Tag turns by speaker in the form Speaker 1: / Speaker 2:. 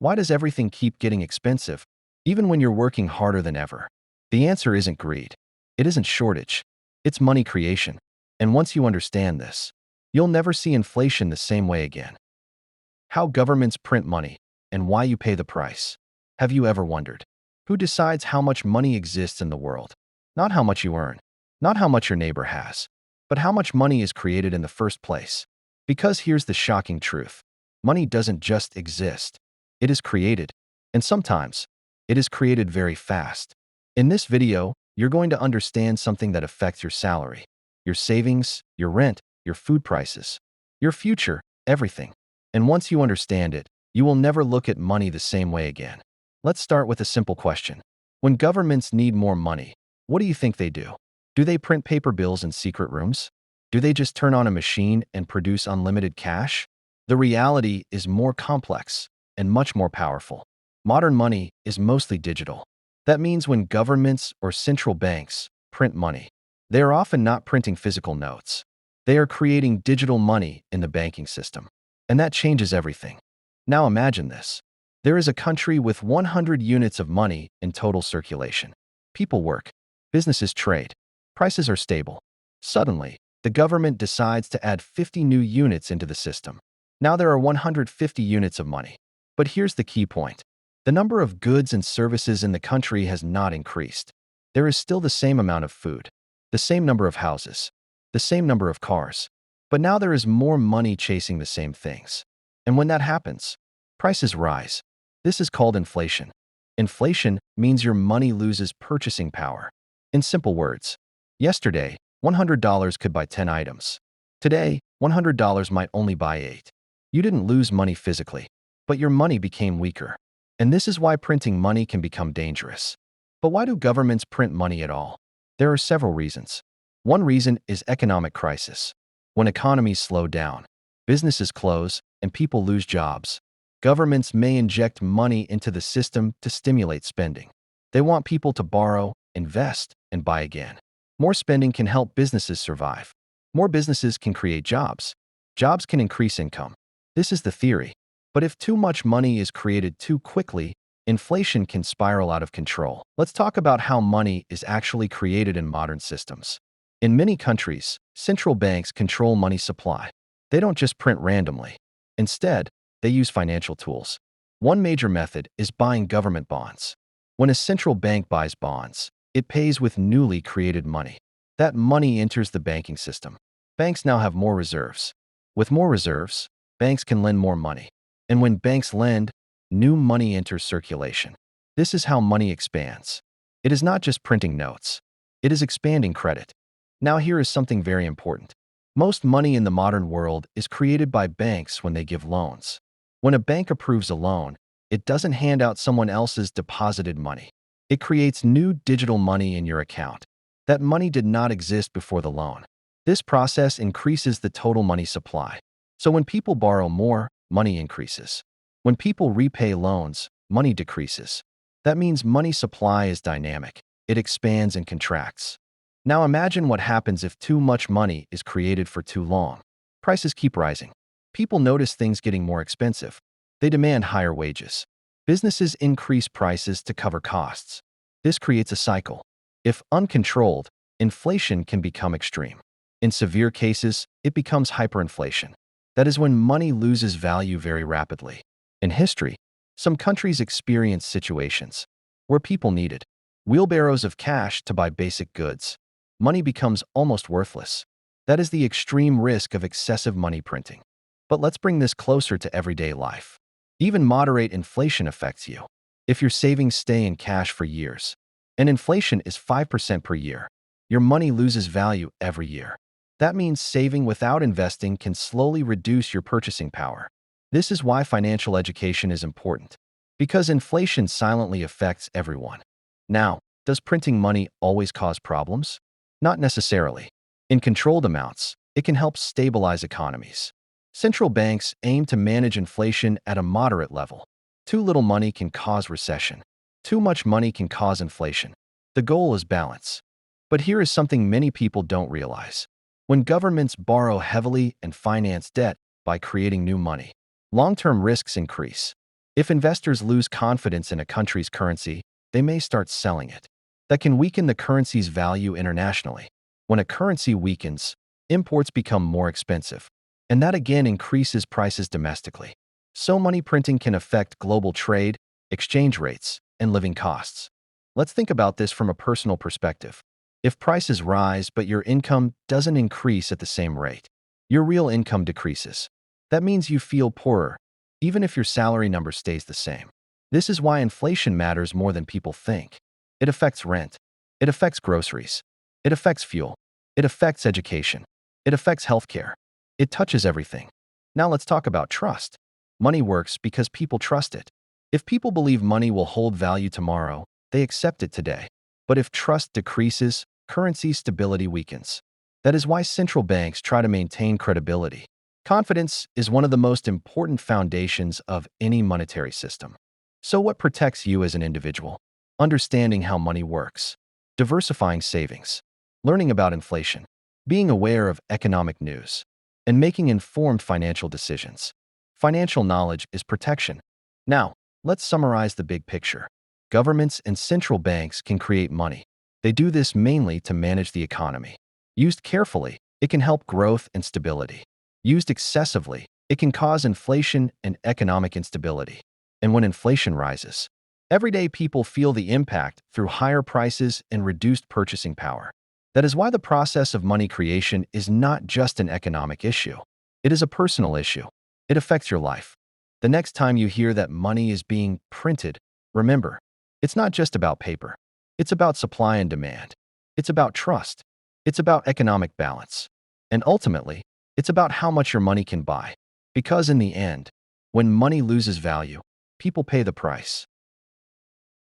Speaker 1: Why does everything keep getting expensive, even when you're working harder than ever? The answer isn't greed. It isn't shortage. It's money creation. And once you understand this, you'll never see inflation the same way again. How governments print money and why you pay the price. Have you ever wondered? Who decides how much money exists in the world? Not how much you earn, not how much your neighbor has, but how much money is created in the first place. Because here's the shocking truth. Money doesn't just exist. It is created, and sometimes it is created very fast. In this video, you're going to understand something that affects your salary, your savings, your rent, your food prices, your future, everything. And once you understand it, you will never look at money the same way again. Let's start with a simple question. When governments need more money, what do you think they do? Do they print paper bills in secret rooms? Do they just turn on a machine and produce unlimited cash? The reality is more complex and much more powerful. Modern money is mostly digital. That means when governments or central banks print money, they are often not printing physical notes. They are creating digital money in the banking system. And that changes everything. Now imagine this. There is a country with 100 units of money in total circulation. People work. Businesses trade. Prices are stable. Suddenly, the government decides to add 50 new units into the system. Now there are 150 units of money. But here's the key point. The number of goods and services in the country has not increased. There is still the same amount of food, the same number of houses, the same number of cars. But now there is more money chasing the same things. And when that happens, prices rise. This is called inflation. Inflation means your money loses purchasing power. In simple words, yesterday, $100 could buy 10 items. Today, $100 might only buy 8. You didn't lose money physically, but your money became weaker. And this is why printing money can become dangerous. But why do governments print money at all? There are several reasons. One reason is economic crisis. When economies slow down, businesses close, and people lose jobs, governments may inject money into the system to stimulate spending. They want people to borrow, invest, and buy again. More spending can help businesses survive. More businesses can create jobs. Jobs can increase income. This is the theory. But if too much money is created too quickly, inflation can spiral out of control. Let's talk about how money is actually created in modern systems. In many countries, central banks control money supply. They don't just print randomly. Instead, they use financial tools. One major method is buying government bonds. When a central bank buys bonds, it pays with newly created money. That money enters the banking system. Banks now have more reserves. With more reserves, banks can lend more money. And when banks lend, new money enters circulation. This is how money expands. It is not just printing notes. It is expanding credit. Now here is something very important. Most money in the modern world is created by banks when they give loans. When a bank approves a loan, it doesn't hand out someone else's deposited money. It creates new digital money in your account. That money did not exist before the loan. This process increases the total money supply. So when people borrow more, money increases. When people repay loans, money decreases. That means money supply is dynamic. It expands and contracts. Now imagine what happens if too much money is created for too long. Prices keep rising. People notice things getting more expensive. They demand higher wages. Businesses increase prices to cover costs. This creates a cycle. If uncontrolled, inflation can become extreme. In severe cases, it becomes hyperinflation. That is when money loses value very rapidly. In history, some countries experienced situations where people needed wheelbarrows of cash to buy basic goods. Money becomes almost worthless. That is the extreme risk of excessive money printing. But let's bring this closer to everyday life. Even moderate inflation affects you. If your savings stay in cash for years, and inflation is 5% per year, your money loses value every year. That means saving without investing can slowly reduce your purchasing power. This is why financial education is important, because inflation silently affects everyone. Now, does printing money always cause problems? Not necessarily. In controlled amounts, it can help stabilize economies. Central banks aim to manage inflation at a moderate level. Too little money can cause recession. Too much money can cause inflation. The goal is balance. But here is something many people don't realize. When governments borrow heavily and finance debt by creating new money, long-term risks increase. If investors lose confidence in a country's currency, they may start selling it. That can weaken the currency's value internationally. When a currency weakens, imports become more expensive, and that again increases prices domestically. So money printing can affect global trade, exchange rates, and living costs. Let's think about this from a personal perspective. If prices rise but your income doesn't increase at the same rate, your real income decreases. That means you feel poorer, even if your salary number stays the same. This is why inflation matters more than people think. It affects rent. It affects groceries. It affects fuel. It affects education. It affects healthcare. It touches everything. Now let's talk about trust. Money works because people trust it. If people believe money will hold value tomorrow, they accept it today. But if trust decreases, currency stability weakens. That is why central banks try to maintain credibility. Confidence is one of the most important foundations of any monetary system. So what protects you as an individual? Understanding how money works, diversifying savings, learning about inflation, being aware of economic news, and making informed financial decisions. Financial knowledge is protection. Now, let's summarize the big picture. Governments and central banks can create money. They do this mainly to manage the economy. Used carefully, it can help growth and stability. Used excessively, it can cause inflation and economic instability. And when inflation rises, everyday people feel the impact through higher prices and reduced purchasing power. That is why the process of money creation is not just an economic issue. It is a personal issue. It affects your life. The next time you hear that money is being printed, remember, it's not just about paper. It's about supply and demand. It's about trust. It's about economic balance. And ultimately, it's about how much your money can buy. Because in the end, when money loses value, people pay the price.